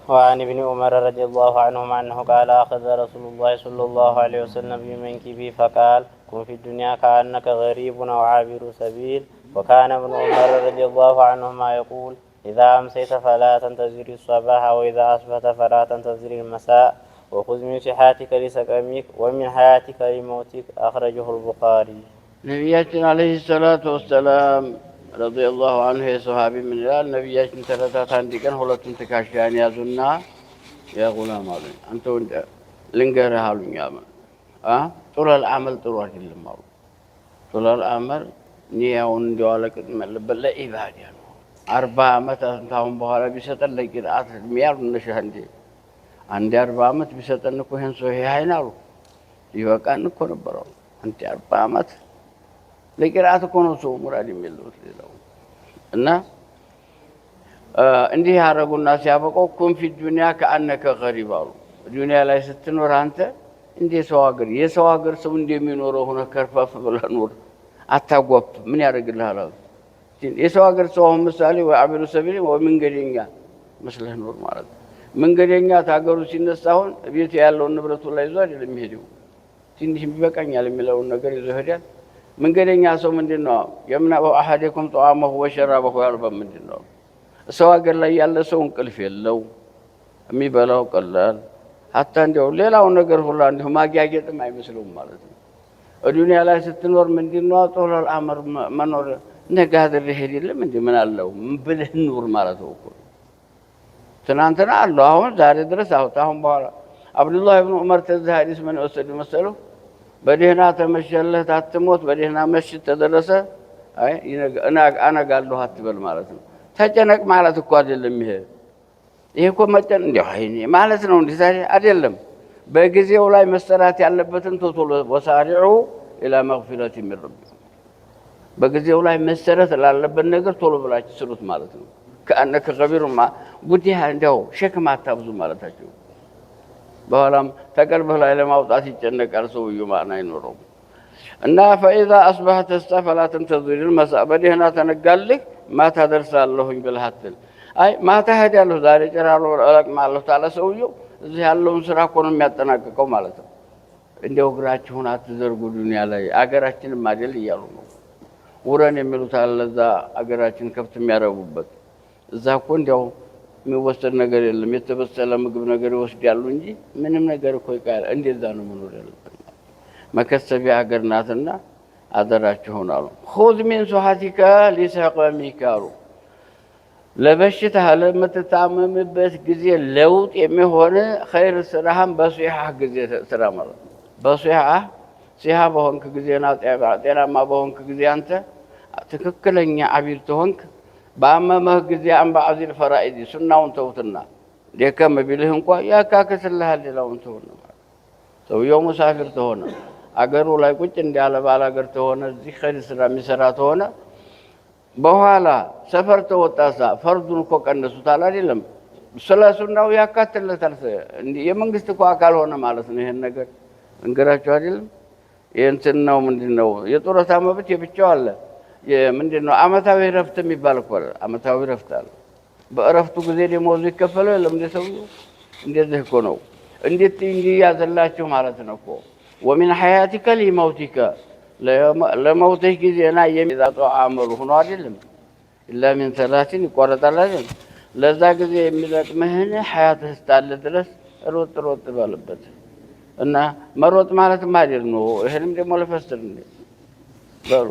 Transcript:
وعن ابن عمر رضي الله عنهما أنه قال أخذ رسول الله صلى الله عليه وسلم بمنكبه فقال كن في الدنيا كأنك غريب أو عابر سبيل. وكان ابن عمر رضي الله عنهما يقول إذا أمسيت فلا تنتظر الصباح وإذا أصبحت فلا تنتظر المساء وخذ من صحتك لسقمك ومن حياتك لموتك. أخرجه البخاري. ነቢያችን አለይሂ ሰላቱ ወሰላም ረዲየላሁ ዐንሁ የሰሃቢ ምን ይላል? ነቢያችን ተረታት አንድ ቀን ሁለቱን ትከሻዬን ያዙና ያ ጉላም አሉኝ፣ አንተ ወንድ ልንገርህ አሉኝ። ጡለል አመል ጥሩ አይደለም አሉ። ጡለል አመል ኒያውን እንዲዋለቅት መለበለ ኢባዳ ነው። 40 ዓመት አሁን በኋላ ቢሰጠን ለቂራአት የሚያሉ ነሽህ እንዴ አንድ 40 ዓመት ቢሰጠን እኮ ይሄን ሰው ይሃይናሉ ይወቃን እኮ ነበረው አንተ 40 ዓመት ለቂራአት እኮ ነው ሰው ሙራድ የሚለው ሌላው እና እንዲህ ያረጉና ሲያበቀው ኩን ፊ ዱንያ ከአነከ ገሪብ አሉ። ዱንያ ላይ ስትኖር አንተ እንደ ሰው ሀገር ሰው እንደሚኖረው ሆነ ከርፋፍ ብለህ ኑር፣ አታጓብ። ምን ያደርግልሃል? የሰው ሀገር ሰው አሁን ምሳሌ ወይ አብሩ ሰቢል ወይ መንገደኛ መስለህ ኑር ማለት ነው። መንገደኛ ታገሩ ሲነሳ አሁን ቤት ያለውን ንብረቱ ላይ ይዞ አይደለም የሚሄደው፣ ትንሽ ቢበቃኛል የሚለውን ነገር ይዞ ይሄዳል። መንገደኛ ሰው ምንድነው የምናበው አሐደኩም ጧማሁ ወሸራበሁ ያልበም ምንድነው? ሰው ሀገር ላይ ያለ ሰው እንቅልፍ የለው፣ የሚበላው ቀላል፣ ሀታ እንደው ሌላው ነገር ሁሉ እንዲሁ ማጊያጌጥም አይመስለውም ማለት ነው። ዱንያ ላይ ስትኖር ምንድነው ጦለል አመር መኖር ነጋድር ይሄድ የለም እንዴ ምን አለው ብለህ ኑር ማለት ነው እኮ። ትናንትና አለው አሁን ዛሬ ድረስ አሁን በኋላ አብዱላህ ኢብኑ ዑመር ተዚህ ሐዲስ ምን ወሰዱ መሰለው? በደህና ተመሸለህ ታትሞት በደህና መሽት ተደረሰ አይ አነጋለሁ አትበል ማለት ነው። ተጨነቅ ማለት እኮ አይደለም ይሄ እኮ መጨን እንደው አይኔ ማለት ነው እንዴ ዛሬ አይደለም። በጊዜው ላይ መሰራት ያለበትን ቶሎ ወሳሪዑ ኢላ መግፊረቲ ሚን ረቢኩም በጊዜው ላይ መሰረት ላለበት ነገር ቶሎ ብላችሁ ስሩት ማለት ነው። ከአነከ ገቢሩማ ጉዲያ እንደው ሸክም አታብዙ ማለታቸው። በኋላም ተቀልበህ ላይ ለማውጣት ይጨነቃል ሰውየው ማና አይኖረውም። እና ፈኢዛ አስበሐተ ፈላ ተንተዚር المساء በደህና ተነጋልህ ማታ ደርሳለሁኝ ብለህ አትል። አይ ማታ ሄዳለሁ ዛሬ ጨራለሁ እለቅማለሁ ታለ ሰውየው እዚህ ያለውን ስራ እኮ ነው የሚያጠናቅቀው ማለት ነው። እንደው እግራችሁን አትዘርጉ ዱንያ ላይ አገራችንም አይደል እያሉ ነው ውረን የሚሉት አለ እዛ አገራችን ከብት የሚያረቡበት እዛ እኮ እንደው የሚወሰድ ነገር የለም። የተበሰለ ምግብ ነገር ይወስዳሉ እንጂ ምንም ነገር እኮ ይቃል እንደዛ ነው መኖር ያለበት። መከሰቢያ ሀገር ናትና አደራችሁን አሉ። خذ من صحتك لسقمك አሉ። ለበሽታ ለምትታመምበት ጊዜ ለውጥ የሚሆን ኸይር ስራህን በሱሐ ጊዜ ስራ ማለት ነው። በሱሐ ሲሃ በሆንክ ጊዜና ጤናማ በሆንክ ጊዜ አንተ ትክክለኛ አቢር ተሆንክ በአመመህ ጊዜ አንባዕዚል ፈራኢድ ሱናውን ተውትና ደከም ቢልህ እንኳን ያካክስልሃል ሌላውን ተውና ሰውየው ሙሳፊር ተሆነ አገሩ ላይ ቁጭ እንዳለ ባለ አገር ተሆነ እዚህ ኸይር ስራ የሚሰራ ተሆነ በኋላ ሰፈር ተወጣሳ ፈርዱን እኮ ቀነሱታል አይደለም ስለ ሱናው ያካትለታል። የመንግስት እኮ አካል ሆነ ማለት ነው። ይሄን ነገር እንገራቸው አይደለም የእንትን ነው ምንድነው የጡረታ መብት የብቻው አለ። ምንድነው አመታዊ ረፍት የሚባል እኮ አመታዊ ረፍት አለ። በእረፍቱ ጊዜ ደሞዙ ይከፈለው የለም እንደ ሰውየው እንደዚህ እኮ ነው። እንዴት እንጂ ያዘላችሁ ማለት ነው እኮ ومن حياتك لموتك ለሞትህ ጊዜና የሚዛጠው አመሉ ሆኖ አይደለም ኢላ من ثلاث ይቆረጣል አይደል? ለዛ ጊዜ የሚለጥምህን ሐያትህ እስካለ ድረስ ሮጥ ባለበት እና መሮጥ ማለት ማድር ነው። ይሄንም ደግሞ ለፈስር ነው በሉ